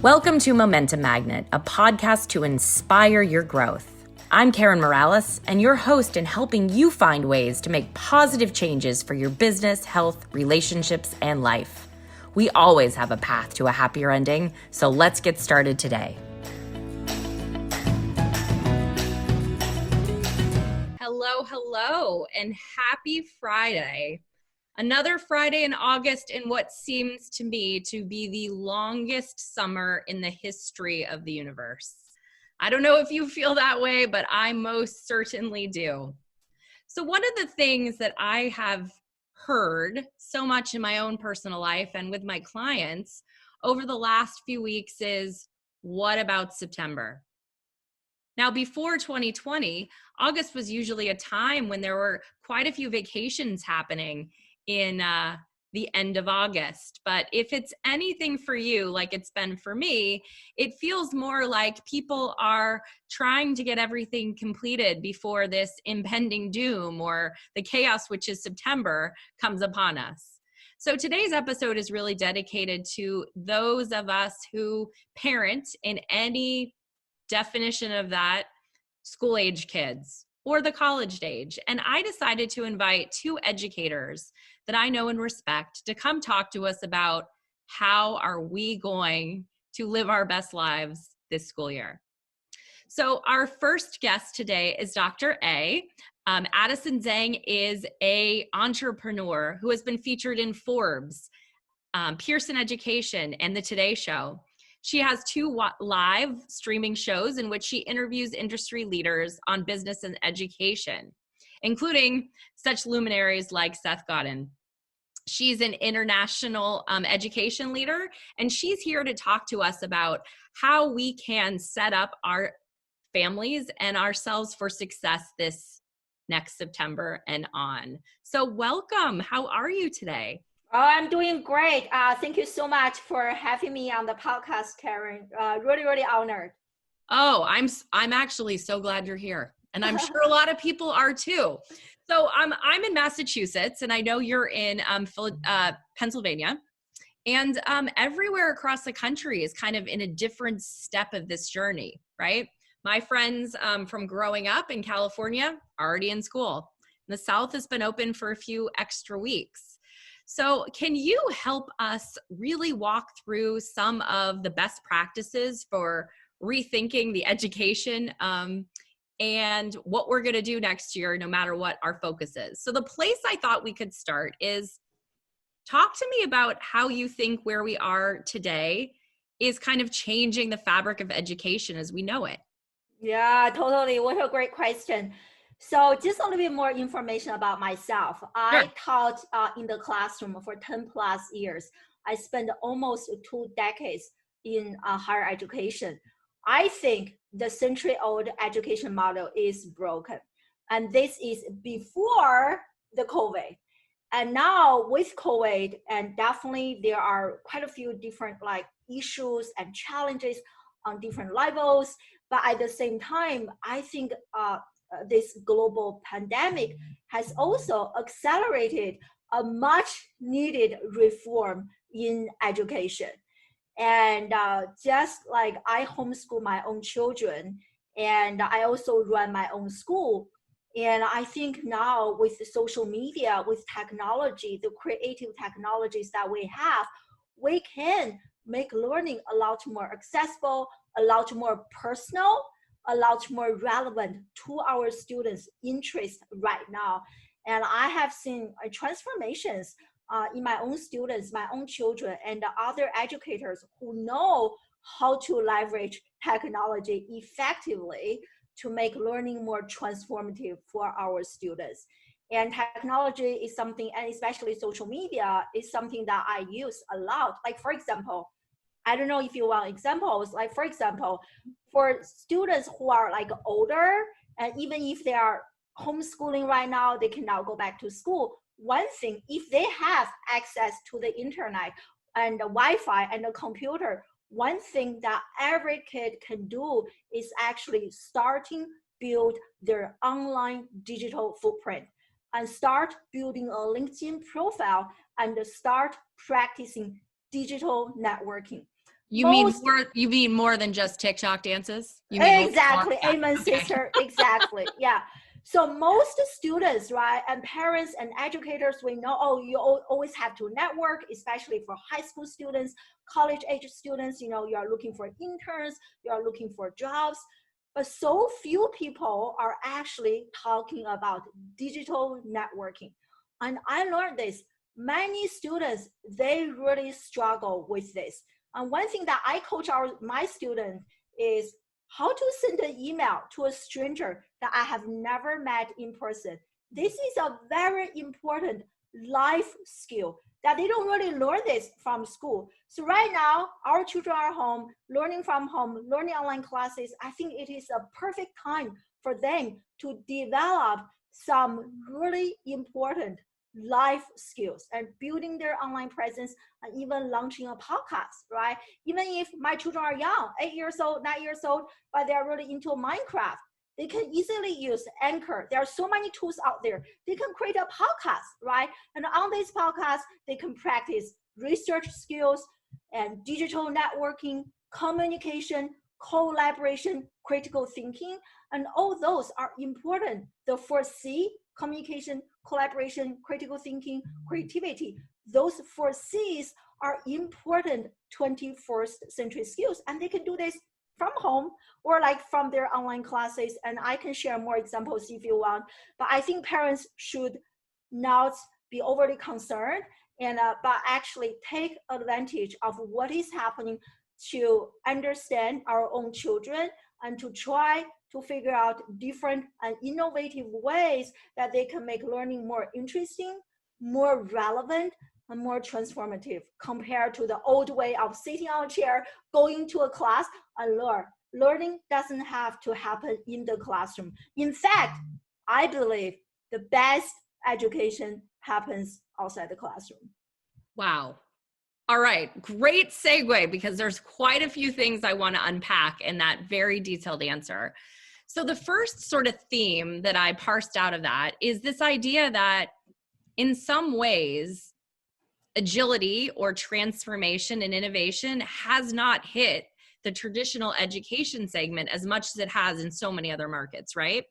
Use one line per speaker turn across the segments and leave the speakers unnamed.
Welcome to Momentum Magnet, a podcast to inspire your growth. I'm Karen Morales, and your host in helping you find ways to make positive changes for your business, health, relationships, and life. We always have a path to a happier ending, so let's get started today. Hello, and happy Friday. Another Friday in August in what seems to me to be the longest summer in the history of the universe. I don't know if you feel that way, but I most certainly do. So one of the things that I have heard so much in my own personal life and with my clients over the last few weeks is, what about September? Now, before 2020, August was usually a time when there were quite a few vacations happening in the end of August. But if it's anything for you, like it's been for me, it feels more like people are trying to get everything completed before this impending doom or the chaos, which is September, comes upon us. So today's episode is really dedicated to those of us who parent in any definition of that, school age kids or the college age. And I decided to invite two educators that I know and respect to come talk to us about how are we going to live our best lives this school year. So our first guest today is Dr. A. Addyson Zhang is an entrepreneur who has been featured in Forbes, Pearson Education, and The Today Show. She has two live streaming shows in which she interviews industry leaders on business and education, including such luminaries like Seth Godin. She's an international education leader, and she's here to talk to us about how we can set up our families and ourselves for success this next September and on. So welcome. How are you today?
Oh, I'm doing great. Thank you so much for having me on the podcast, Karen. Really honored.
Oh, I'm actually so glad you're here. And I'm sure a lot of people are too. So I'm in Massachusetts, and I know you're in Pennsylvania. And everywhere across the country is kind of in a different step of this journey, right? My friends from growing up in California are already in school. The South has been open for a few extra weeks. So can you help us really walk through some of the best practices for rethinking the education and what we're going to do next year, no matter what our focus is? So the place I thought we could start is talk to me about how you think where we are today is kind of changing the fabric of education as we know it.
Yeah, totally. What a great question. So just a little bit more information about myself. I taught in the classroom for 10 plus years. I spent almost 2 decades in higher education. I think the century-old education model is broken. And this is before the COVID. And now with COVID, and definitely there are quite a few different issues and challenges on different levels. But at the same time, I think this global pandemic has also accelerated a much needed reform in education. And just like I homeschool my own children, and I also run my own school. And I think now with the social media, with technology, the creative technologies that we have, we can make learning a lot more accessible, a lot more personal, a lot more relevant to our students' interests right now. And I have seen transformations in my own students, my own children, and other educators who know how to leverage technology effectively to make learning more transformative for our students. And technology is something, and especially social media, is something that I use a lot. Like, for example, I don't know if you want examples, like for example, for students who are older, and even if they are homeschooling right now, they can now go back to school. One thing, if they have access to the internet and the Wi-Fi and the computer, one thing that every kid can do is actually starting build their online digital footprint and start building a LinkedIn profile and start practicing digital networking.
You mean more than just TikTok dances? You mean
Exactly. Amen,
okay.
sister. Exactly. Yeah. So most students, right, and parents and educators, we know, oh, you always have to network, especially for high school students, college age students, you know, you are looking for interns, you are looking for jobs. But so few people are actually talking about digital networking. And I learned this. Many students, they really struggle with this. And one thing that I coach my students is how to send an email to a stranger that I have never met in person. This is a very important life skill that they don't really learn this from school. So right now, our children are home, learning from home, learning online classes. I think it is a perfect time for them to develop some really important life skills and building their online presence and even launching a podcast, right? Even if my children are young, 8 years old, 9 years old, but they're really into Minecraft, they can easily use Anchor. There are so many tools out there. They can create a podcast, right? And on this podcast, they can practice research skills and digital networking, communication, collaboration, critical thinking, and all those are important. The 4C, communication, collaboration, critical thinking, creativity, those 4Cs are important 21st century skills, and they can do this from home or like from their online classes. And I can share more examples if you want, but I think parents should not be overly concerned and but actually take advantage of what is happening to understand our own children and to try to figure out different and innovative ways that they can make learning more interesting, more relevant, and more transformative compared to the old way of sitting on a chair, going to a class and learn. Learning doesn't have to happen in the classroom. In fact, I believe the best education happens outside the classroom.
Wow. All right. Great segue, because there's quite a few things I want to unpack in that very detailed answer. So the first sort of theme that I parsed out of that is this idea that in some ways, agility or transformation and innovation has not hit the traditional education segment as much as it has in so many other markets, right?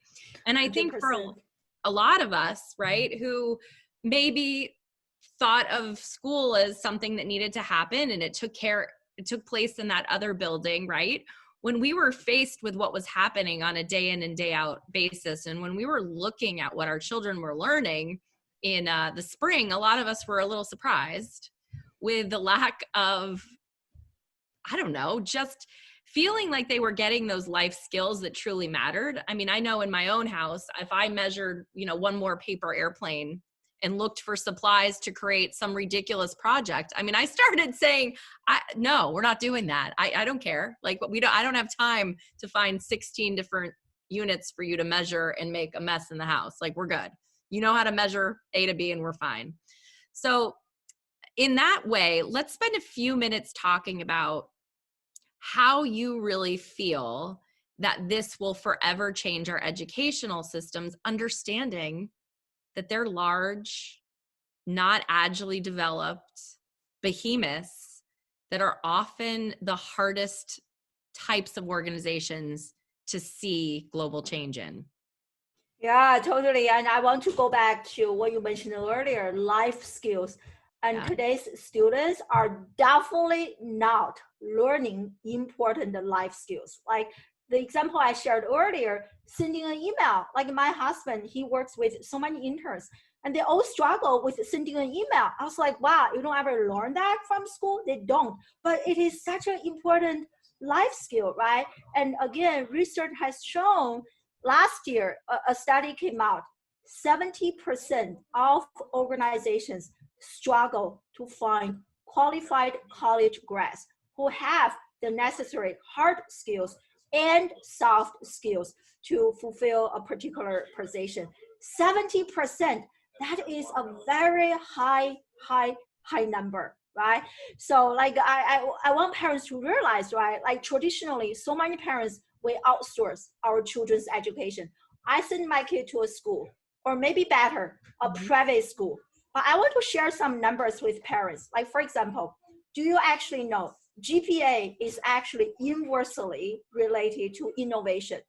And I think
100%.
for a lot of us, right, who maybe thought of school as something that needed to happen and it took place in that other building, right? When we were faced with what was happening on a day in and day out basis, and when we were looking at what our children were learning in the spring, a lot of us were a little surprised with the lack of, I don't know, just feeling like they were getting those life skills that truly mattered. I mean, I know in my own house, if I measured, one more paper airplane and looked for supplies to create some ridiculous project, I mean, I started saying, no, we're not doing that. I don't care. Like, I don't have time to find 16 different units for you to measure and make a mess in the house. Like, we're good. You know how to measure A to B and we're fine. So in that way, let's spend a few minutes talking about how you really feel that this will forever change our educational systems, understanding that they're large, not agilely developed behemoths that are often the hardest types of organizations to see global change in.
Yeah, totally. And I want to go back to what you mentioned earlier, life skills. And today's students are definitely not learning important life skills. Like the example I shared earlier, sending an email. Like my husband, he works with so many interns and they all struggle with sending an email. I was like, wow, you don't ever learn that from school? They don't. But it is such an important life skill, right? And again, research has shown last year, a study came out, 70% of organizations struggle to find qualified college grads who have the necessary hard skills and soft skills to fulfill a particular position. 70%, that is a very high number, right? So like I want parents to realize, right? Like traditionally, so many parents, we outsource our children's education. I send my kid to a school, or maybe better, a private school. But I want to share some numbers with parents. Like for example, do you actually know GPA is actually inversely related to innovation.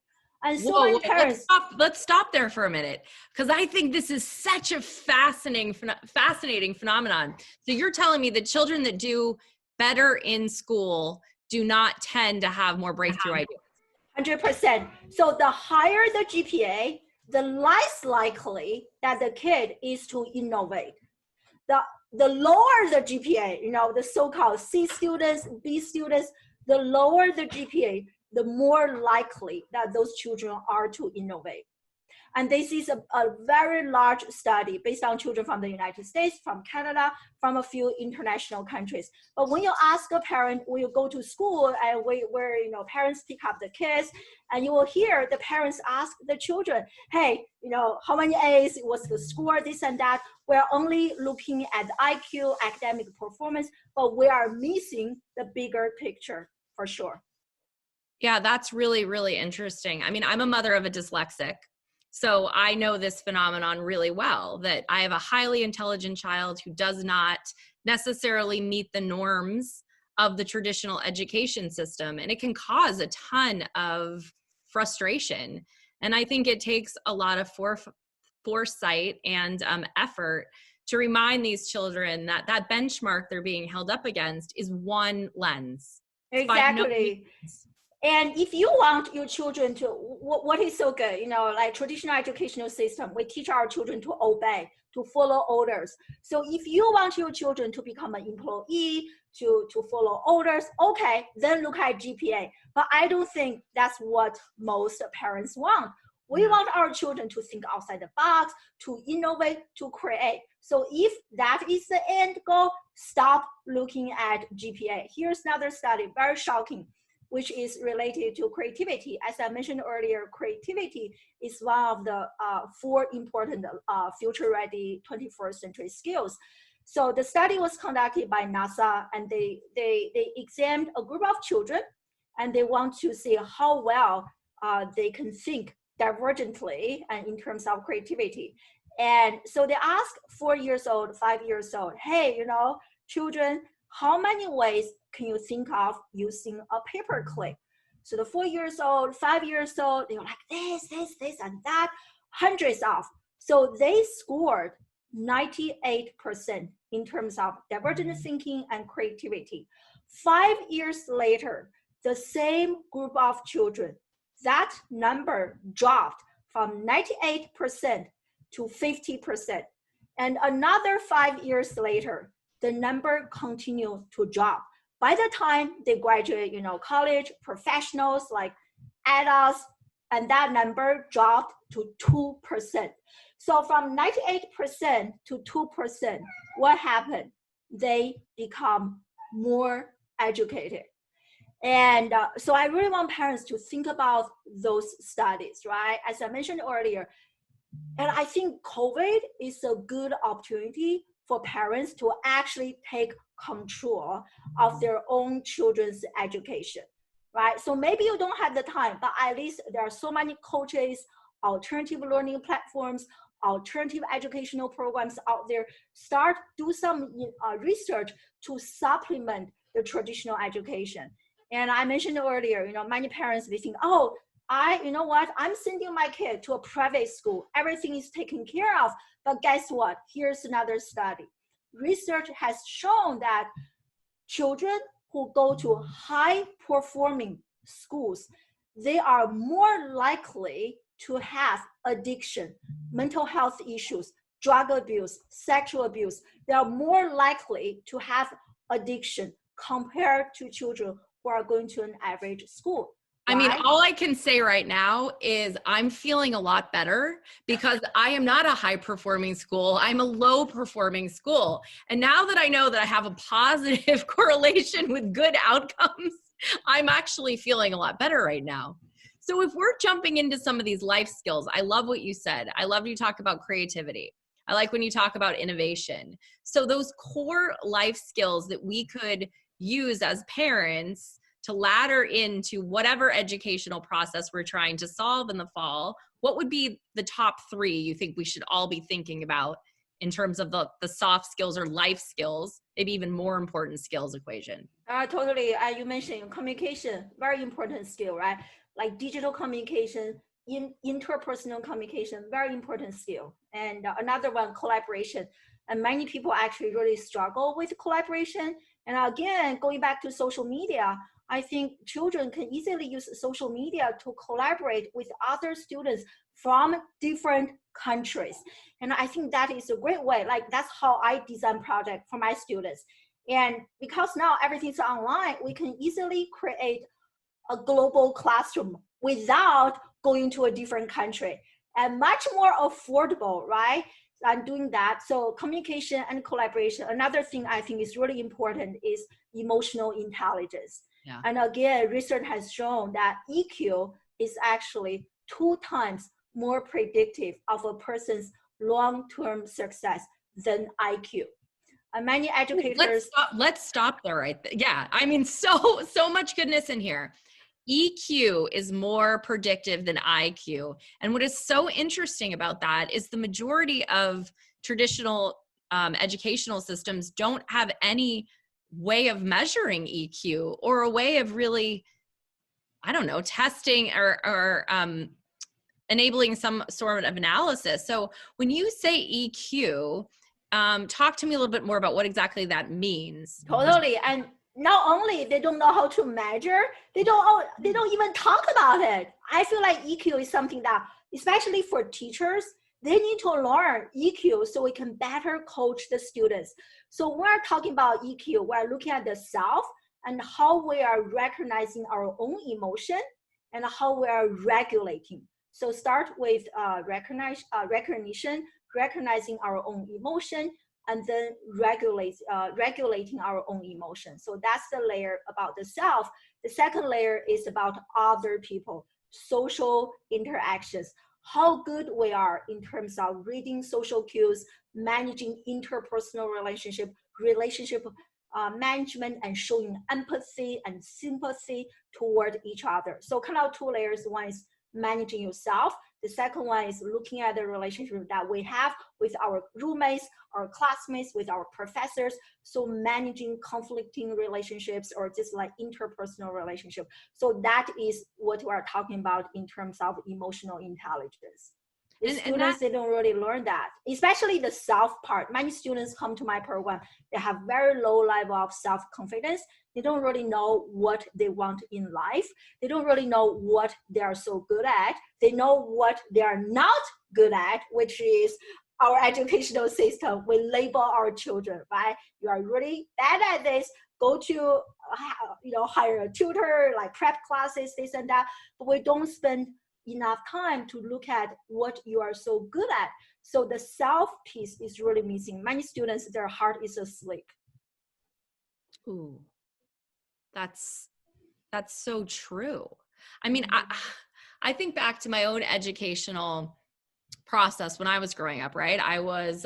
And so
Whoa,
many parents.
let's stop there for a minute, because I think this is such a fascinating phenomenon. So you're telling me that children that do better in school do not tend to have more breakthrough ideas?
100%. So the higher the GPA, the less likely that the kid is to innovate. The lower the GPA, the so-called C students, B students, the lower the GPA, the more likely that those children are to innovate. And this is a very large study based on children from the United States, from Canada, from a few international countries. But when you ask a parent, when you go to school and where parents pick up the kids, and you will hear the parents ask the children, hey, how many A's, what's the score, this and that. We're only looking at IQ, academic performance, but we are missing the bigger picture for sure.
Yeah, that's really, really interesting. I mean, I'm a mother of a dyslexic. So I know this phenomenon really well, that I have a highly intelligent child who does not necessarily meet the norms of the traditional education system. And it can cause a ton of frustration. And I think it takes a lot of foresight and effort to remind these children that that benchmark they're being held up against is one lens.
Exactly. And if you want your children to, what is so good, like traditional educational system, we teach our children to obey, to follow orders. So if you want your children to become an employee, to follow orders, okay, then look at GPA. But I don't think that's what most parents want. We want our children to think outside the box, to innovate, to create. So if that is the end goal, stop looking at GPA. Here's another study, very shocking, which is related to creativity. As I mentioned earlier, creativity is one of the 4 important future-ready 21st century skills. So the study was conducted by NASA, and they examined a group of children, and they want to see how well they can think divergently and in terms of creativity. And so they asked 4 years old, 5 years old, hey, children, how many ways can you think of using a paper clip? So the 4 years old, 5 years old, they were like this, and that, hundreds of. So they scored 98% in terms of divergent thinking and creativity. 5 years later, the same group of children, that number dropped from 98% to 50%. And another 5 years later, the number continued to drop. By the time they graduate, college, professionals like adults, and that number dropped to 2%. So from 98% to 2%, what happened? They become more educated. And so I really want parents to think about those studies, right? As I mentioned earlier, and I think COVID is a good opportunity for parents to actually take control of their own children's education, right? So maybe you don't have the time, but at least there are so many coaches, alternative learning platforms, alternative educational programs out there. Do some research to supplement the traditional education. And I mentioned earlier, many parents, they think, oh, I'm sending my kid to a private school. Everything is taken care of. But guess what? Here's another study. Research has shown that children who go to high-performing schools, they are more likely to have addiction, mental health issues, drug abuse, sexual abuse. They are more likely to have addiction compared to children who are going to an average school.
I mean, all I can say right now is I'm feeling a lot better because I am not a high performing school. I'm a low performing school. And now that I know that I have a positive correlation with good outcomes, I'm actually feeling a lot better right now. So if we're jumping into some of these life skills, I love what you said. I love you talk about creativity. I like when you talk about innovation. So those core life skills that we could use as parents to ladder into whatever educational process we're trying to solve in the fall, what would be the top 3 you think we should all be thinking about in terms of the soft skills or life skills, maybe even more important skills equation?
Totally. You mentioned communication, very important skill, right? Like digital communication, interpersonal communication, very important skill. And another one, collaboration. And many people actually really struggle with collaboration. And again, going back to social media, I think children can easily use social media to collaborate with other students from different countries. And I think that is a great way. Like that's how I design project for my students. And because now everything's online, we can easily create a global classroom without going to a different country and much more affordable, right? And doing that. So communication and collaboration. Another thing I think is really important is emotional intelligence. Yeah. And again, research has shown that EQ is actually 2 times more predictive of a person's long-term success than IQ. And many educators.
Let's stop there, right? Yeah, I mean, so much goodness in here. EQ is more predictive than IQ. And what is so interesting about that is the majority of traditional educational systems don't have any way of measuring EQ or a way of really, I don't know, testing or enabling some sort of analysis. So when you say EQ, talk to me a little bit more about what exactly that means.
Totally. And not only they don't know how to measure, they don't even talk about it. I feel like EQ is something that, especially for teachers, they need to learn EQ so we can better coach the students. So we're talking about EQ, we're looking at the self and how we are recognizing our own emotion and how we are regulating. So start with recognition, recognizing our own emotion, and then regulating our own emotions. So that's the layer about the self. The second layer is about other people, social interactions, how good we are in terms of reading social cues, managing interpersonal relationship management, and showing empathy and sympathy toward each other. So kind of 2 layers. One is managing yourself. The second one is looking at the relationship that we have with our roommates, our classmates, with our professors. So managing conflicting relationships or just like interpersonal relationship. So that is what we are talking about in terms of emotional intelligence. The students, they don't really learn that, especially the self part. Many students come to my program, they have very low level of self-confidence. They don't really know what they want in life. They don't really know what they are so good at. They know what they are not good at, which is our educational system. We label our children, right? You are really bad at this. Go to, hire a tutor, like prep classes, this and that. But we don't spend enough time to look at what you are so good at. So the self piece is really missing. Many students, their heart is asleep.
Ooh, that's so true. I mean, I think back to my own educational process when I was growing up, right? I was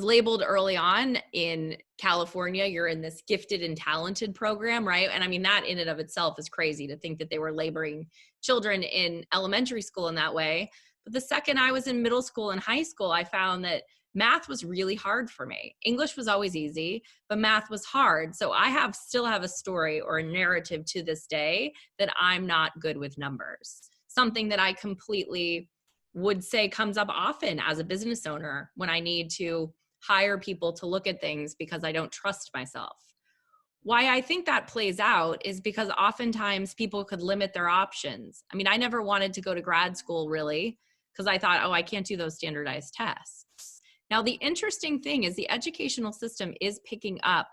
labeled early on in California, you're in this gifted and talented program, right? And I mean, that in and of itself is crazy to think that they were labeling children in elementary school in that way. But the second I was in middle school and high school, I found that math was really hard for me. English was always easy, but math was hard. So I still have a story or a narrative to this day that I'm not good with numbers. Something that I completely would say comes up often as a business owner when I need to hire people to look at things because I don't trust myself. Why I think that plays out is because oftentimes people could limit their options. I mean, I never wanted to go to grad school really because I thought, I can't do those standardized tests. Now, the interesting thing is the educational system is picking up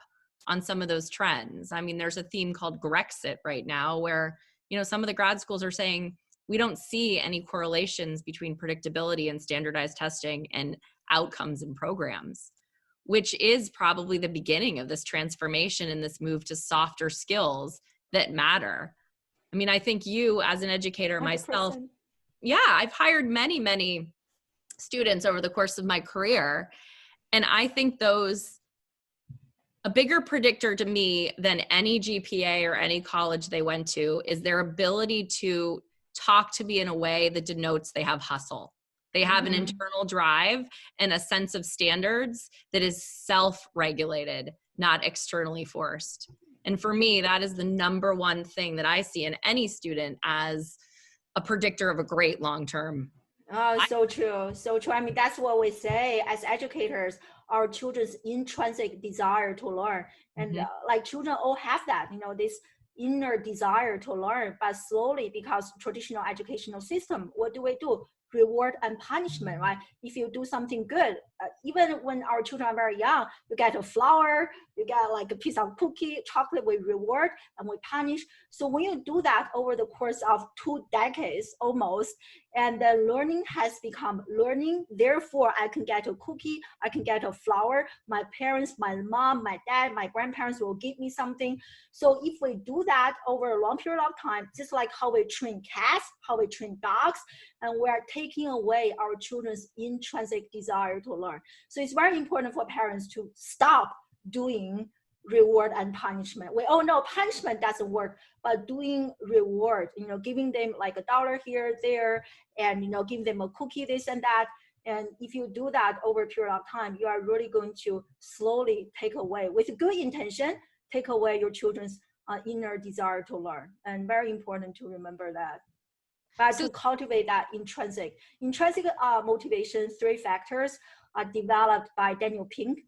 on some of those trends. I mean, there's a theme called Grexit right now where, some of the grad schools are saying, we don't see any correlations between predictability and standardized testing and outcomes in programs, which is probably the beginning of this transformation and this move to softer skills that matter. I mean, I think you as an educator 100%. Myself, I've hired many, many students over the course of my career. And I think a bigger predictor to me than any GPA or any college they went to is their ability to talk to me in a way that denotes they have hustle. They have an internal drive and a sense of standards that is self-regulated, not externally forced. And for me, that is the number one thing that I see in any student as a predictor of a great long-term.
Oh, so true. So true. I mean, that's what we say as educators, our children's intrinsic desire to learn. And like children all have that, this inner desire to learn, but slowly, because traditional educational system, what do we do? Reward and punishment, right? If you do something good, even when our children are very young, you get a flower, you get like a piece of cookie, chocolate, we reward and we punish. So when you do that over the course of 2 decades almost, and the learning has become learning, therefore I can get a cookie, I can get a flower, my parents, my mom, my dad, my grandparents will give me something. So if we do that over a long period of time, just like how we train cats, how we train dogs, and we are taking away our children's intrinsic desire to learn. So it's very important for parents to stop doing reward and punishment. We all know punishment doesn't work, but doing reward, giving them like $1 here, there, and giving them a cookie, this and that. And if you do that over a period of time, you are really going to slowly take away, with good intention, take away your children's inner desire to learn. And very important to remember that. But to cultivate that intrinsic motivation, 3 factors are developed by Daniel Pink: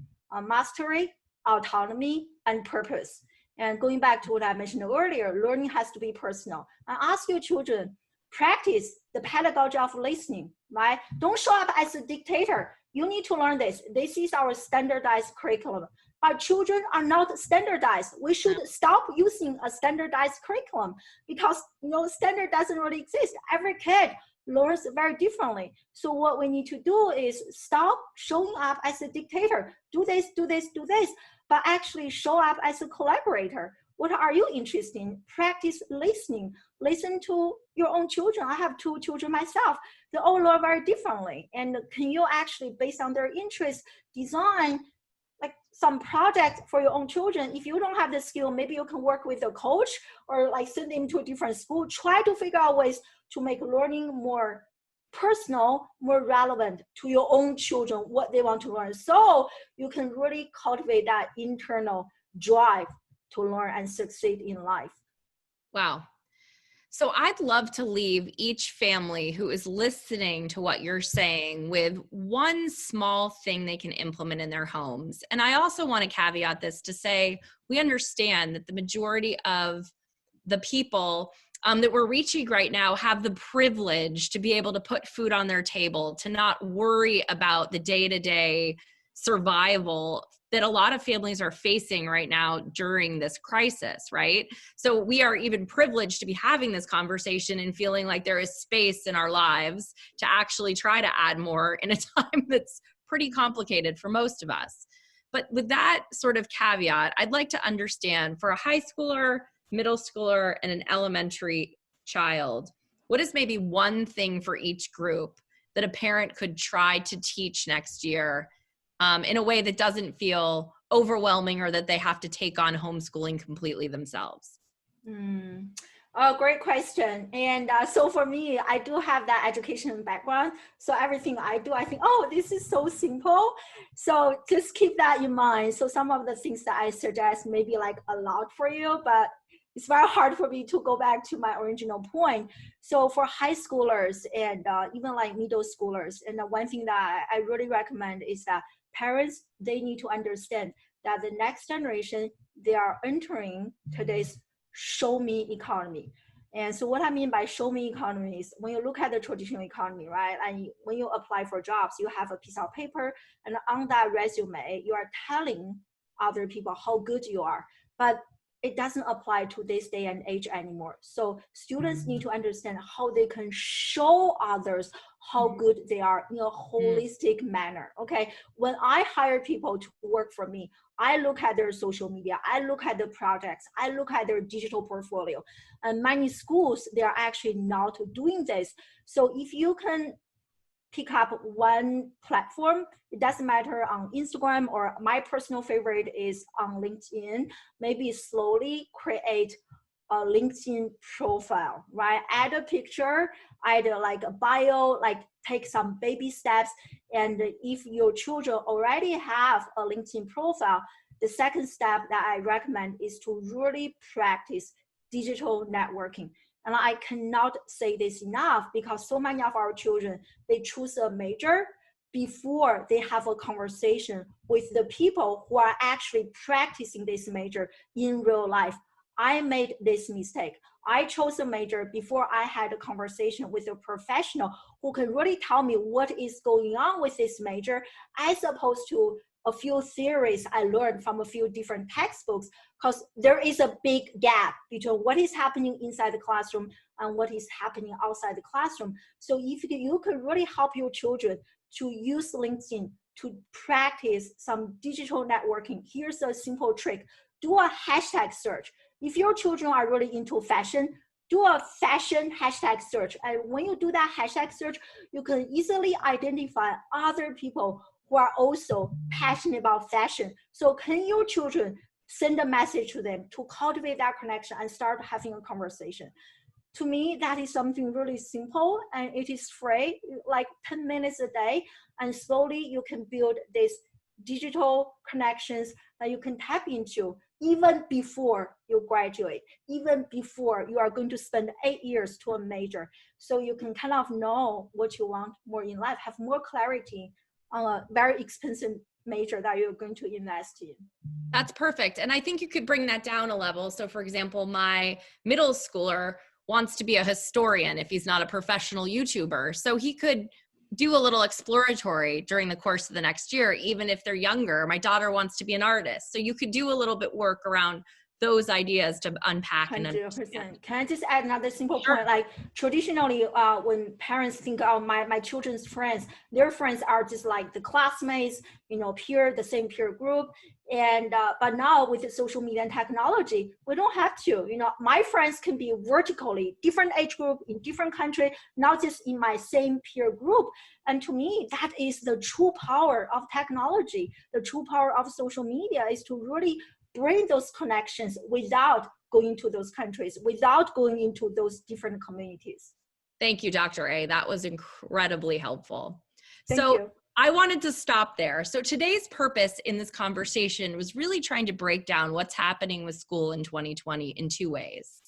mastery, autonomy, and purpose. And going back to what I mentioned earlier, learning has to be personal. And ask your children, practice the pedagogy of listening, right? Don't show up as a dictator. You need to learn this. This is our standardized curriculum. Our children are not standardized. We should stop using a standardized curriculum because standard doesn't really exist. Every kid learns very differently. So what we need to do is stop showing up as a dictator. Do this, do this, do this, but actually show up as a collaborator. What are you interested in? Practice listening. Listen to your own children. I have 2 children myself. They all learn very differently. And can you actually, based on their interests, design like some project for your own children? If you don't have the skill, maybe you can work with a coach or like send them to a different school. Try to figure out ways to make learning more personal, more relevant to your own children, what they want to learn. So you can really cultivate that internal drive to learn and succeed in life.
Wow. So I'd love to leave each family who is listening to what you're saying with one small thing they can implement in their homes. And I also want to caveat this to say, we understand that the majority of the people that we're reaching right now have the privilege to be able to put food on their table, to not worry about the day-to-day survival that a lot of families are facing right now during this crisis, right? So we are even privileged to be having this conversation and feeling like there is space in our lives to actually try to add more in a time that's pretty complicated for most of us. But with that sort of caveat, I'd like to understand, for a high schooler, middle schooler, and an elementary child, what is maybe one thing for each group that a parent could try to teach next year in a way that doesn't feel overwhelming or that they have to take on homeschooling completely themselves?
Oh, great question. And so for me, I do have that education background. So everything I do, I think, oh, this is so simple. So just keep that in mind. So some of the things that I suggest may be like a lot for you, but it's very hard for me to go back to my original point. So for high schoolers and even like middle schoolers, and the one thing that I really recommend is that parents, they need to understand that the next generation, they are entering today's show me economy. And so what I mean by show me economy is when you look at the traditional economy, right? And when you apply for jobs, you have a piece of paper, and on that resume, you are telling other people how good you are. But it doesn't apply to this day and age anymore. So students need to understand how they can show others how good they are in a holistic manner, okay? When I hire people to work for me, I look at their social media, I look at the projects, I look at their digital portfolio. And many schools, they are actually not doing this. So if you can pick up one platform, it doesn't matter, on Instagram, or my personal favorite is on LinkedIn, maybe slowly create a LinkedIn profile, right? Add a picture, add like a bio, like take some baby steps. And if your children already have a LinkedIn profile, the second step that I recommend is to really practice digital networking. And I cannot say this enough, because so many of our children, they choose a major before they have a conversation with the people who are actually practicing this major in real life. I made this mistake. I chose a major before I had a conversation with a professional who can really tell me what is going on with this major, as opposed to a few theories I learned from a few different textbooks, because there is a big gap between what is happening inside the classroom and what is happening outside the classroom. So if you could really help your children to use LinkedIn to practice some digital networking, here's a simple trick. Do a hashtag search. If your children are really into fashion, do a fashion hashtag search. And when you do that hashtag search, you can easily identify other people who are also passionate about fashion. So can your children send a message to them to cultivate that connection and start having a conversation? To me, that is something really simple, and it is free, like 10 minutes a day. And slowly you can build these digital connections that you can tap into even before you graduate, even before you are going to spend 8 years to a major. So you can kind of know what you want more in life, have more clarity on a very expensive major that you're going to invest in.
That's perfect. And I think you could bring that down a level. So for example, my middle schooler wants to be a historian if he's not a professional YouTuber. So he could do a little exploratory during the course of the next year, even if they're younger. My daughter wants to be an artist. So you could do a little bit work around those ideas to unpack.
100%.
And understand.
Can I just add another simple
Sure.
point? Like traditionally, when parents think of my children's friends, their friends are just like the classmates, the same peer group. And but now with the social media and technology, we don't have to. My friends can be vertically different age group in different country, not just in my same peer group. And to me, that is the true power of technology. The true power of social media is to really bring those connections without going to those countries, without going into those different communities.
Thank you, Dr. A. That was incredibly helpful.
Thank you.
I wanted to stop there. So today's purpose in this conversation was really trying to break down what's happening with school in 2020 in two ways.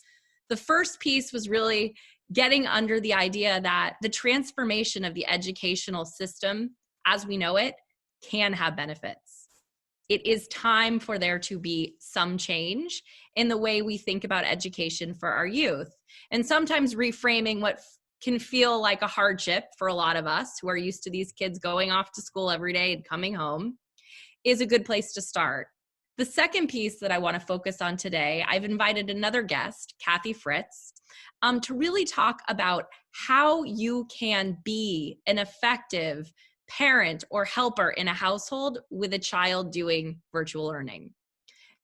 The first piece was really getting under the idea that the transformation of the educational system as we know it can have benefits. It is time for there to be some change in the way we think about education for our youth. And sometimes reframing what can feel like a hardship for a lot of us who are used to these kids going off to school every day and coming home is a good place to start. The second piece that I want to focus on today, I've invited another guest, Kathy Fritz, to really talk about how you can be an effective parent or helper in a household with a child doing virtual learning.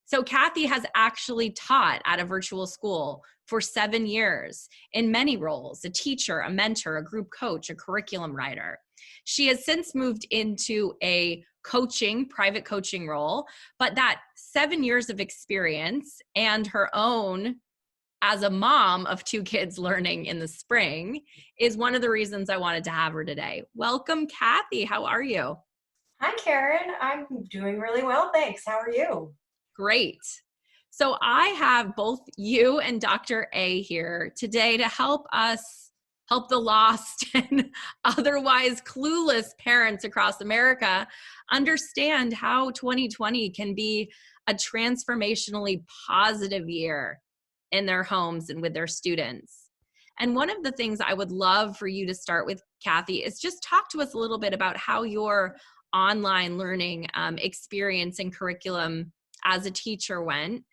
So Kathy has actually taught at a virtual school for 7 years in many roles: a teacher, a mentor, a group coach, a curriculum writer. She has since moved into a private coaching role, but that 7 years of experience and her own as a mom of 2 kids learning in the spring is one of the reasons I wanted to have her today. Welcome, Kathy. How are you?
Hi, Karen. I'm doing really well, thanks. How are you?
Great. So I have both you and Dr. A here today to help the lost and otherwise clueless parents across America understand how 2020 can be a transformationally positive year in their homes and with their students. And one of the things I would love for you to start with, Kathy, is just talk to us a little bit about how your online learning experience and curriculum as a teacher went.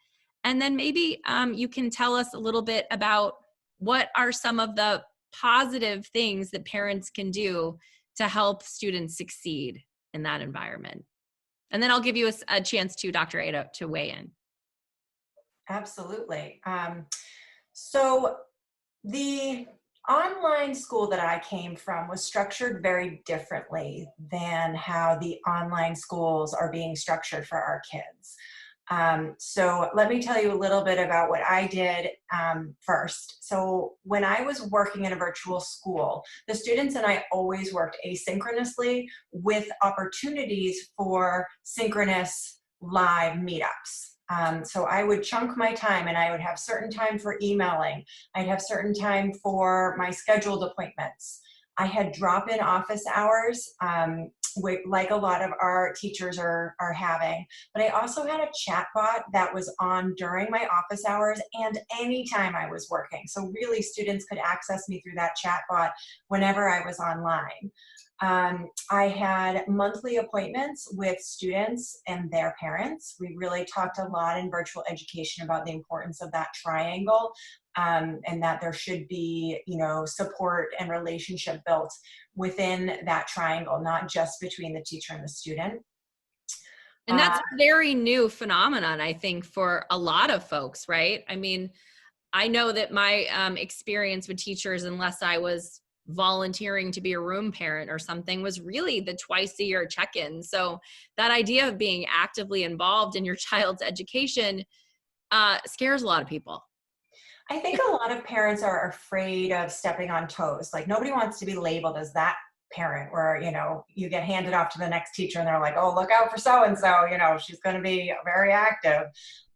And then maybe you can tell us a little bit about what are some of the positive things that parents can do to help students succeed in that environment. And then I'll give you a chance to, Dr. A, to weigh in.
Absolutely. So the online school that I came from was structured very differently than how the online schools are being structured for our kids. So let me tell you a little bit about what I did first. So when I was working in a virtual school, the students and I always worked asynchronously with opportunities for synchronous live meetups. So I would chunk my time, and I would have certain time for emailing. I'd have certain time for my scheduled appointments. I had drop-in office hours, like a lot of our teachers are having. But I also had a chat bot that was on during my office hours and anytime I was working. So really students could access me through that chat bot whenever I was online. I had monthly appointments with students and their parents. We really talked a lot in virtual education about the importance of that triangle, and that there should be, support and relationship built within that triangle, not just between the teacher and the student.
And that's a very new phenomenon, I think, for a lot of folks, right? I mean, I know that my experience with teachers, unless I was volunteering to be a room parent or something, was really the twice a year check-in. So that idea of being actively involved in your child's education scares a lot of people.
I think a lot of parents are afraid of stepping on toes. Like nobody wants to be labeled as that parent where, you get handed off to the next teacher and they're like, oh, look out for so-and-so, she's going to be very active.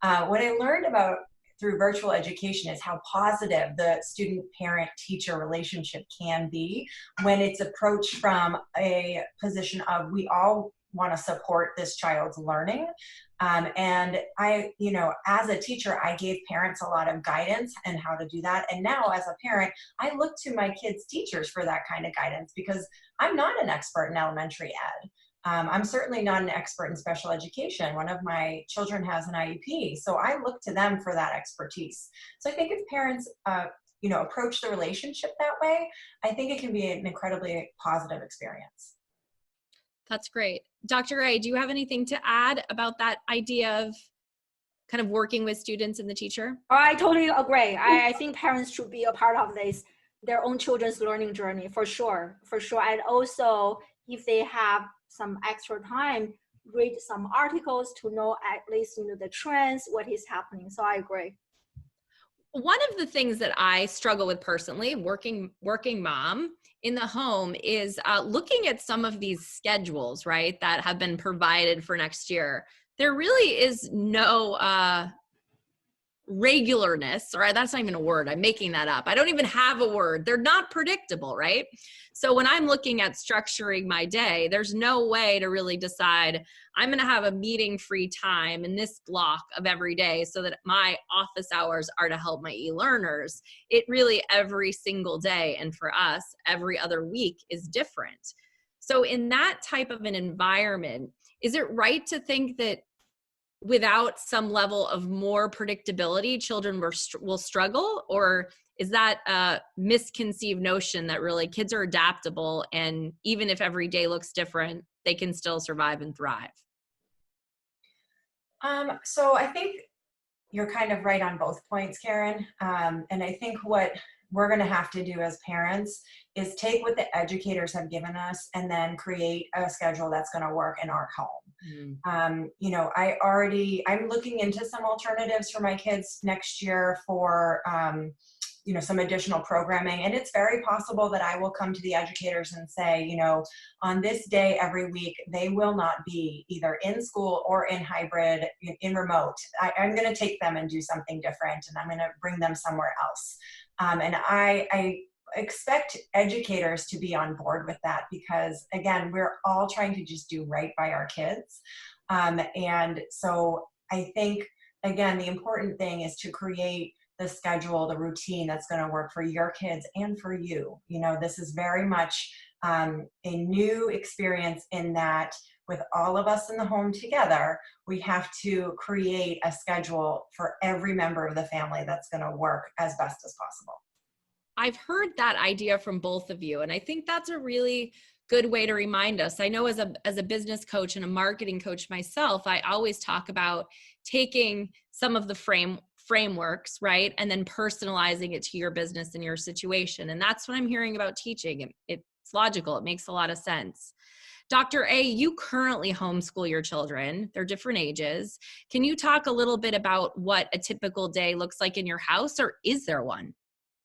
What I learned about through virtual education is how positive the student-parent-teacher relationship can be when it's approached from a position of we all want to support this child's learning. And I, as a teacher, I gave parents a lot of guidance and how to do that. And now as a parent, I look to my kids' teachers for that kind of guidance because I'm not an expert in elementary ed. I'm certainly not an expert in special education. One of my children has an IEP, so I look to them for that expertise. So I think if parents, approach the relationship that way, I think it can be an incredibly positive experience.
That's great. Dr. Ray, do you have anything to add about that idea of kind of working with students and the teacher?
I totally agree. I think parents should be a part of their own children's learning journey, for sure. And also, if they have some extra time, read some articles to know at least the trends, what is happening. So I agree.
One of the things that I struggle with personally, working mom in the home, is looking at some of these schedules, right, that have been provided for next year. There really is no regularness, or that's not even a word. I'm making that up. I don't even have a word. They're not predictable, right? So when I'm looking at structuring my day, there's no way to really decide I'm going to have a meeting free time in this block of every day so that my office hours are to help my e-learners. It really every single day, and for us, every other week is different. So in that type of an environment, is it right to think that without some level of more predictability, children will struggle? Or is that a misconceived notion that really kids are adaptable, and even if every day looks different, they can still survive and thrive?
So I think you're kind of right on both points, Karen. And I think what we're going to have to do as parents is take what the educators have given us and then create a schedule that's going to work in our home. I'm looking into some alternatives for my kids next year for, some additional programming. And it's very possible that I will come to the educators and say, on this day every week, they will not be either in school or in hybrid, in remote. I'm going to take them and do something different, and I'm going to bring them somewhere else. And I expect educators to be on board with that because, again, we're all trying to just do right by our kids. And so I think, again, the important thing is to create the schedule, the routine that's going to work for your kids and for you. This is very much a new experience in that with all of us in the home together, we have to create a schedule for every member of the family that's going to work as best as possible.
I've heard that idea from both of you, and I think that's a really good way to remind us. I know as a business coach and a marketing coach myself, I always talk about taking some of the frameworks, right, and then personalizing it to your business and your situation. And that's what I'm hearing about teaching. It's logical. It makes a lot of sense. Dr. A, you currently homeschool your children. They're different ages. Can you talk a little bit about what a typical day looks like in your house, or is there one?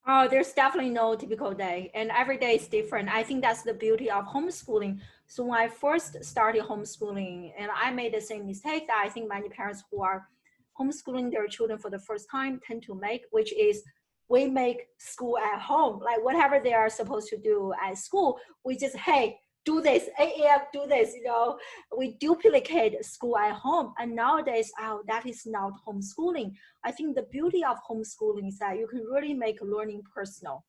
Oh, there's definitely no typical day, and every day is different. I think that's the beauty of homeschooling. So when I first started homeschooling, and I made the same mistake that I think many parents who are homeschooling their children for the first time tend to make, which is we make school at home. Like whatever they are supposed to do at school, we just, hey, do this, 8 a.m., do this, we duplicate school at home. And nowadays, oh, that is not homeschooling. I think the beauty of homeschooling is that you can really make learning personal.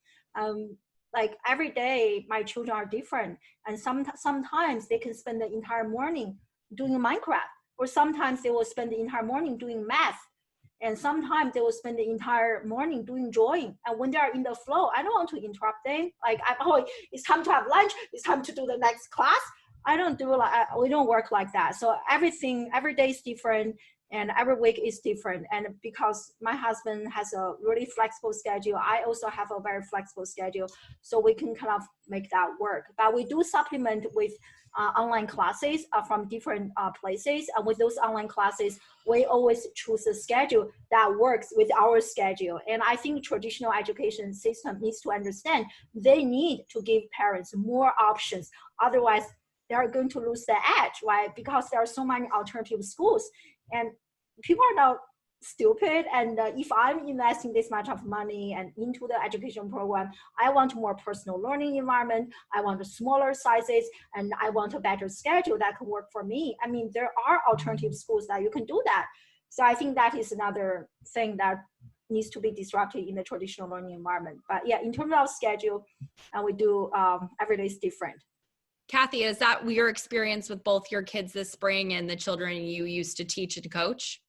Like every day, my children are different. And sometimes they can spend the entire morning doing Minecraft, or sometimes they will spend the entire morning doing math. And sometimes they will spend the entire morning doing drawing. And when they are in the flow, I don't want to interrupt them. Like, it's time to have lunch. It's time to do the next class. I don't do we don't work like that. So every day is different, and every week is different. And because my husband has a really flexible schedule, I also have a very flexible schedule. So we can kind of make that work. But we do supplement with online classes from different places. And with those online classes, we always choose a schedule that works with our schedule. And I think traditional education system needs to understand they need to give parents more options. Otherwise, they are going to lose the edge, right? Because there are so many alternative schools, and people are not stupid. And if I'm investing this much of money and into the education program, I want more personal learning environment. I want smaller sizes, and I want a better schedule that can work for me. I mean, there are alternative schools that you can do that. So I think that is another thing that needs to be disrupted in the traditional learning environment. But yeah, in terms of schedule, we do every day is different.
Kathy, is that your experience with both your kids this spring and the children you used to teach and coach?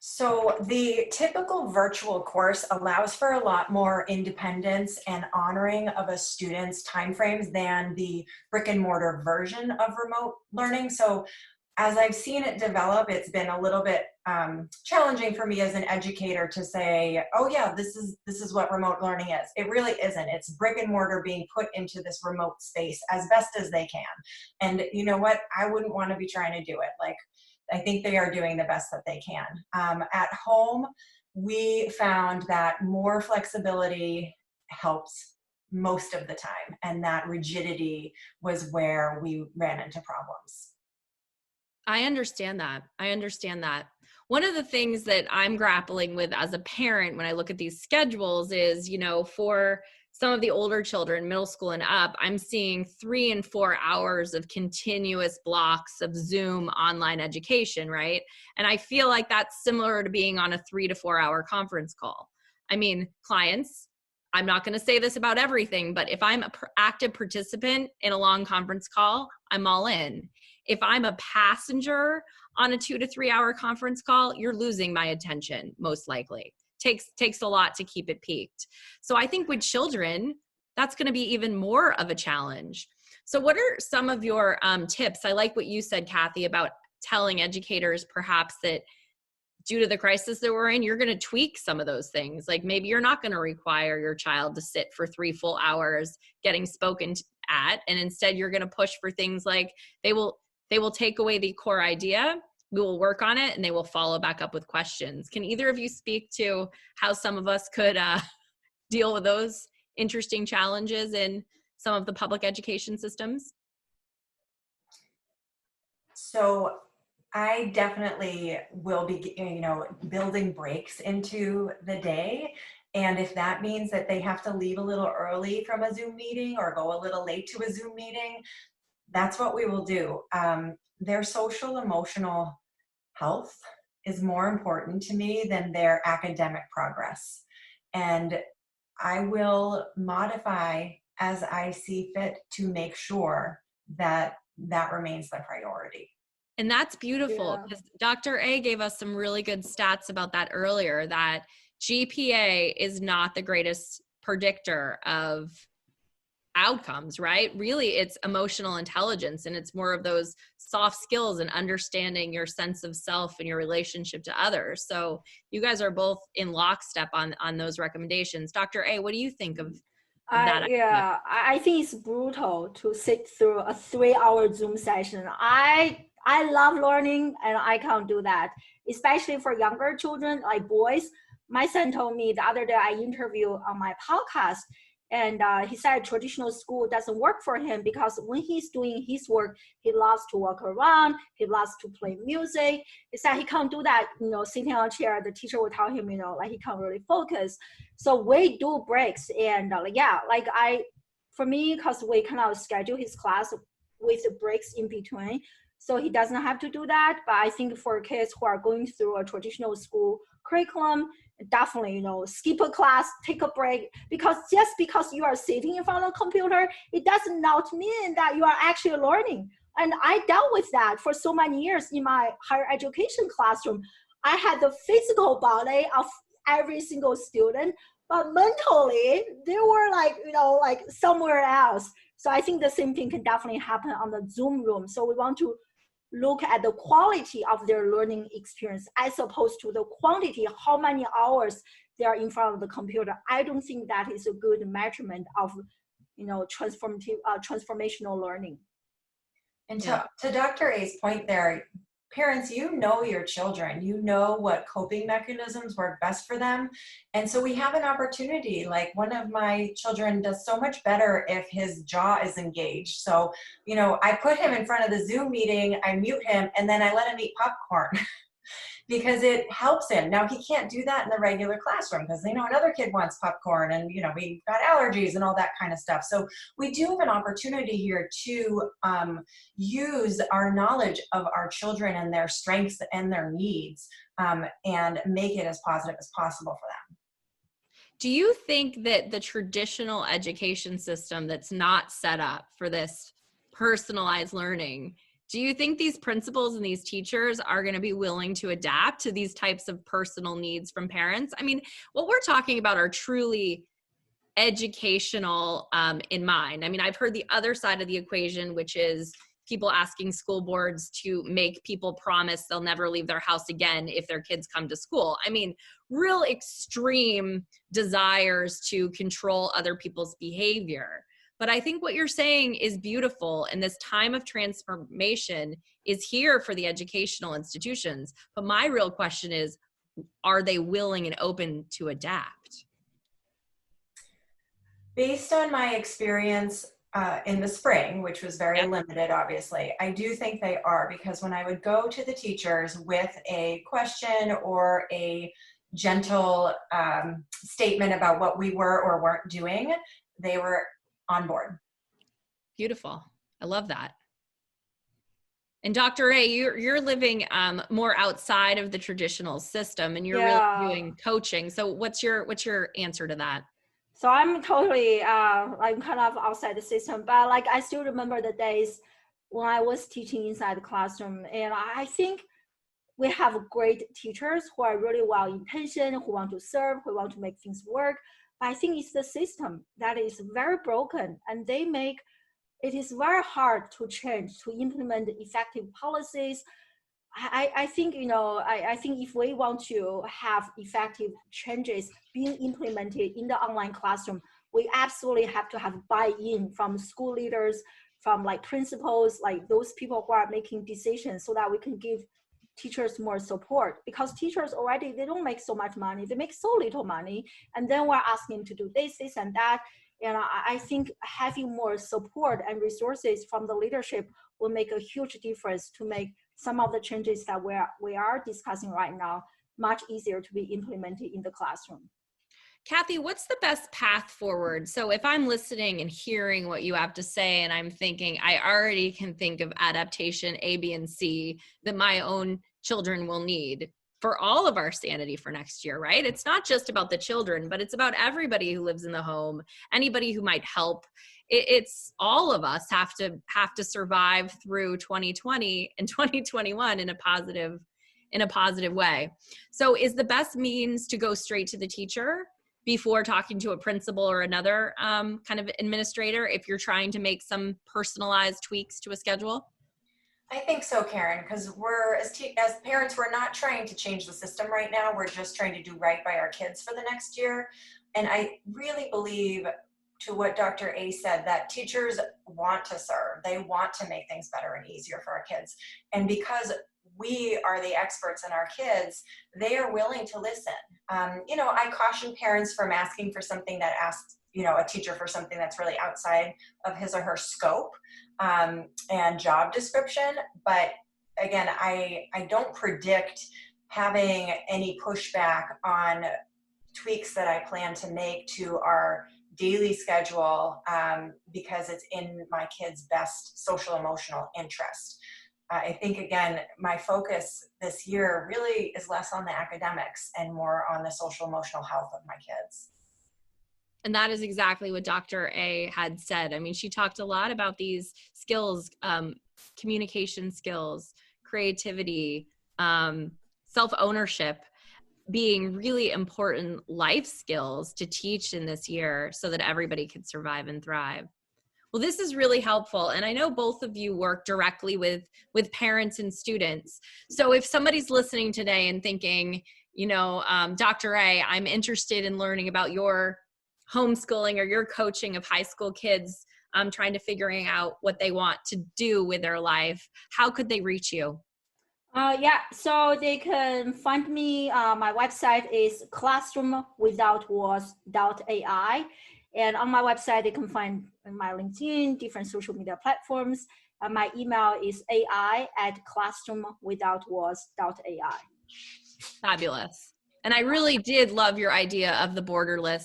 So the typical virtual course allows for a lot more independence and honoring of a student's timeframes than the brick and mortar version of remote learning. So as I've seen it develop, it's been a little bit challenging for me as an educator to say, oh yeah, this is what remote learning is. It really isn't. It's brick and mortar being put into this remote space as best as they can. And you know what? I wouldn't want to be trying to do it. Like, I think they are doing the best that they can. At home, we found that more flexibility helps most of the time, and that rigidity was where we ran into problems.
I understand that. One of the things that I'm grappling with as a parent when I look at these schedules is, for some of the older children, middle school and up, I'm seeing 3 and 4 hours of continuous blocks of Zoom online education, right? And I feel like that's similar to being on a 3 to 4 hour conference call. I mean, clients, I'm not going to say this about everything, but if I'm an active participant in a long conference call, I'm all in. If I'm a passenger on a 2 to 3 hour conference call, you're losing my attention, most likely. Takes a lot to keep it peaked. So I think with children, that's going to be even more of a challenge. So what are some of your tips? I like what you said, Kathy, about telling educators perhaps that due to the crisis that we're in, you're going to tweak some of those things. Like maybe you're not going to require your child to sit for 3 full hours getting spoken at, and instead you're going to push for things like they will take away the core idea, we will work on it, and they will follow back up with questions. Can either of you speak to how some of us could deal with those interesting challenges in some of the public education systems?
So I definitely will be, building breaks into the day. And if that means that they have to leave a little early from a Zoom meeting or go a little late to a Zoom meeting, that's what we will do. Their social emotional health is more important to me than their academic progress. And I will modify as I see fit to make sure that that remains the priority.
And that's beautiful, because Dr. A gave us some really good stats about that earlier, that GPA is not the greatest predictor of outcomes, right? Really, it's emotional intelligence, and it's more of those soft skills and understanding your sense of self and your relationship to others. So you guys are both in lockstep on those recommendations. Dr. A, what do you think of
I think it's brutal to sit through a 3-hour Zoom session. I love learning and I can't do that, especially for younger children, like boys. My son told me the other day I interviewed on my podcast, and he said traditional school doesn't work for him because when he's doing his work, he loves to walk around, he loves to play music. He said he can't do that, sitting on a chair. The teacher will tell him, like he can't really focus. So we do breaks, and for me, because we kind of schedule his class with breaks in between, so he doesn't have to do that. But I think for kids who are going through a traditional school curriculum, definitely, skip a class, take a break, because just because you are sitting in front of a computer, it does not mean that you are actually learning. And I dealt with that for so many years in my higher education classroom. I had the physical body of every single student, but mentally they were like somewhere else. So I think the same thing can definitely happen on the Zoom room. So we want to look at the quality of their learning experience as opposed to the quantity, how many hours they are in front of the computer. I don't think that is a good measurement of, transformational learning.
And to Dr. A's point there, parents, you know your children, you know what coping mechanisms work best for them. And so we have an opportunity. Like one of my children does so much better if his jaw is engaged. So, I put him in front of the Zoom meeting, I mute him, and then I let him eat popcorn because it helps him. Now he can't do that in the regular classroom because another kid wants popcorn and, we've got allergies and all that kind of stuff. So we do have an opportunity here to use our knowledge of our children and their strengths and their needs and make it as positive as possible for them.
Do you think that the traditional education system that's not set up for this personalized learning, do you think these principals and these teachers are going to be willing to adapt to these types of personal needs from parents? I mean, what we're talking about are truly educational in mind. I mean, I've heard the other side of the equation, which is people asking school boards to make people promise they'll never leave their house again if their kids come to school. I mean, real extreme desires to control other people's behavior. But I think what you're saying is beautiful, and this time of transformation is here for the educational institutions. But my real question is, are they willing and open to adapt?
Based on my experience in the spring, which was very limited, obviously, I do think they are, because when I would go to the teachers with a question or a gentle statement about what we were or weren't doing, they were on board.
Beautiful. I love that. And Dr. A, you're living more outside of the traditional system, and you're really doing coaching. So what's your answer to that?
So I'm totally I'm kind of outside the system, but I still remember the days when I was teaching inside the classroom, and I think we have great teachers who are really well-intentioned, who want to serve, who want to make things work. I think it's the system that is very broken, and it is very hard to change, to implement effective policies. I think, I think if we want to have effective changes being implemented in the online classroom, we absolutely have to have buy-in from school leaders, from principals, those people who are making decisions, so that we can give teachers more support, because teachers already, they don't make so much money, they make so little money, and then we're asking them to do this and that. And I think having more support and resources from the leadership will make a huge difference to make some of the changes that we are discussing right now much easier to be implemented in the classroom.
Kathy, what's the best path forward? So if I'm listening and hearing what you have to say, and I'm thinking, I already can think of adaptation A, B, and C that my own children will need for all of our sanity for next year, right? It's not just about the children, but it's about everybody who lives in the home, anybody who might help. It's all of us have to survive through 2020 and 2021 in a positive way. So is the best means to go straight to the teacher before talking to a principal or another kind of administrator if you're trying to make some personalized tweaks to a schedule?
I think so, Karen, because we're, as parents, we're not trying to change the system right now. We're just trying to do right by our kids for the next year. And I really believe to what Dr. A said, that teachers want to serve. They want to make things better and easier for our kids. And because we are the experts in our kids, they are willing to listen. I caution parents from asking for something that asks, a teacher for something that's really outside of his or her scope and job description. But again, I don't predict having any pushback on tweaks that I plan to make to our daily schedule because it's in my kids' best social emotional interest. I think, again, my focus this year really is less on the academics and more on the social emotional health of my kids.
And that is exactly what Dr. A had said. I mean, she talked a lot about these skills, communication skills, creativity, self-ownership being really important life skills to teach in this year so that everybody could survive and thrive. Well, this is really helpful. And I know both of you work directly with parents and students. So if somebody's listening today and thinking, Dr. A, I'm interested in learning about your homeschooling or your coaching of high school kids, trying to figuring out what they want to do with their life, how could they reach you?
So they can find me. My website is classroomwithoutwalls.ai. And on my website, they can find my LinkedIn, different social media platforms. My email is ai@classroomwithoutwalls.ai.
Fabulous. And I really did love your idea of the borderless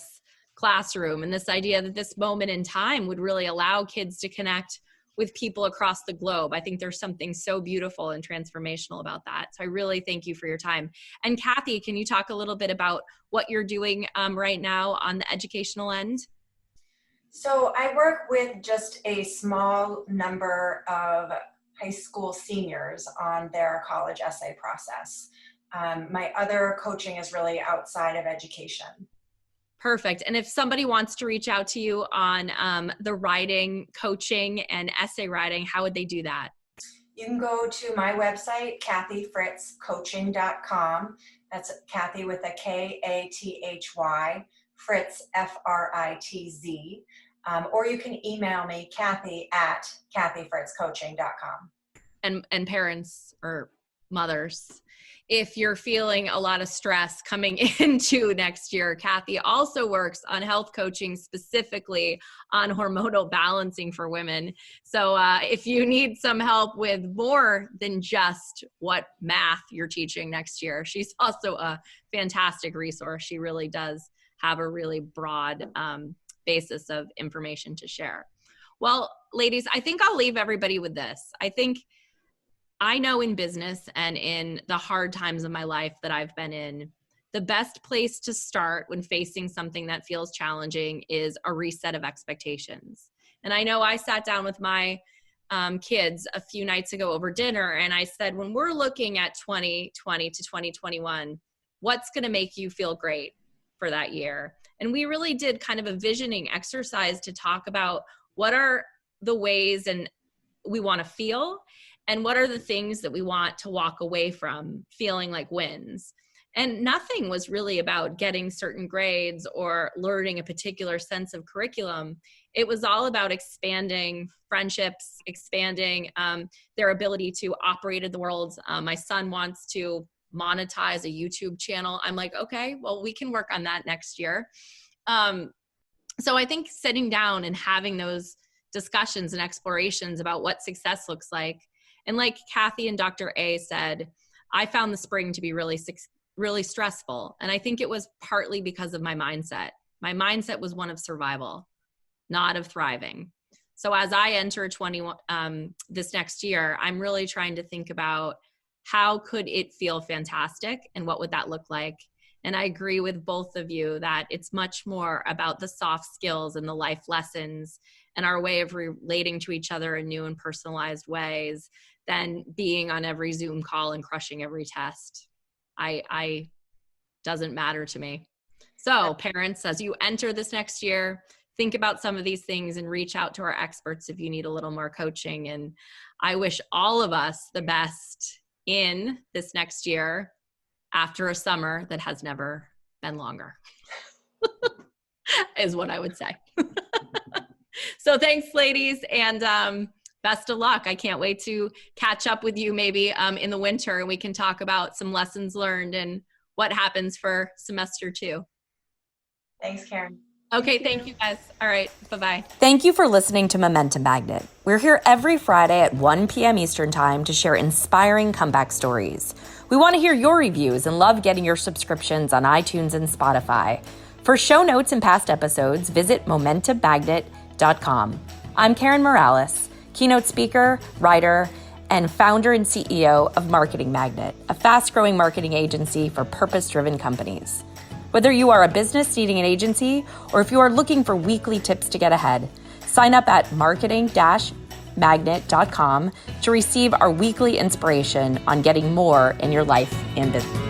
classroom and this idea that this moment in time would really allow kids to connect with people across the globe. I think there's something so beautiful and transformational about that. So I really thank you for your time. And Kathy, can you talk a little bit about what you're doing right now on the educational end?
So I work with just a small number of high school seniors on their college essay process. My other coaching is really outside of education.
Perfect. And if somebody wants to reach out to you on the writing, coaching, and essay writing, how would they do that?
You can go to my website, kathyfritzcoaching.com. That's Kathy with a Kathy, Fritz, Fritz. Or you can email me, Kathy@kathyfritzcoaching.com.
And parents or mothers, if you're feeling a lot of stress coming into next year, Kathy also works on health coaching, specifically on hormonal balancing for women. So if you need some help with more than just what math you're teaching next year, she's also a fantastic resource. She really does have a really broad basis of information to share. Well, ladies, I think I'll leave everybody with this. I know in business and in the hard times of my life that I've been in, the best place to start when facing something that feels challenging is a reset of expectations. And I know I sat down with my kids a few nights ago over dinner, and I said, when we're looking at 2020 to 2021, what's going to make you feel great for that year? And we really did kind of a visioning exercise to talk about what are the ways and we want to feel, and what are the things that we want to walk away from feeling like wins. And nothing was really about getting certain grades or learning a particular sense of curriculum. It was all about expanding friendships, expanding their ability to operate in the world. My son wants to monetize a YouTube channel. I'm like, okay, well, we can work on that next year. So I think sitting down and having those discussions and explorations about what success looks like. And like Kathy and Dr. A said, I found the spring to be really stressful. And I think it was partly because of my mindset. My mindset was one of survival, not of thriving. So as I enter this next year, I'm really trying to think about how could it feel fantastic and what would that look like? And I agree with both of you that it's much more about the soft skills and the life lessons and our way of relating to each other in new and personalized ways than being on every Zoom call and crushing every test. I doesn't matter to me. So parents, as you enter this next year, think about some of these things and reach out to our experts if you need a little more coaching. And I wish all of us the best in this next year after a summer that has never been longer, is what I would say. So thanks, ladies, and best of luck. I can't wait to catch up with you maybe in the winter, and we can talk about some lessons learned and what happens for semester 2.
Thanks, Karen.
Okay, thank you guys. All right, bye-bye.
Thank you for listening to Momentum Magnet. We're here every Friday at 1 p.m. Eastern Time to share inspiring comeback stories. We want to hear your reviews and love getting your subscriptions on iTunes and Spotify. For show notes and past episodes, visit momentummagnet.com. I'm Karen Morales, keynote speaker, writer, and founder and CEO of Marketing Magnet, a fast-growing marketing agency for purpose-driven companies. Whether you are a business needing an agency or if you are looking for weekly tips to get ahead, sign up at marketing-magnet.com to receive our weekly inspiration on getting more in your life and business.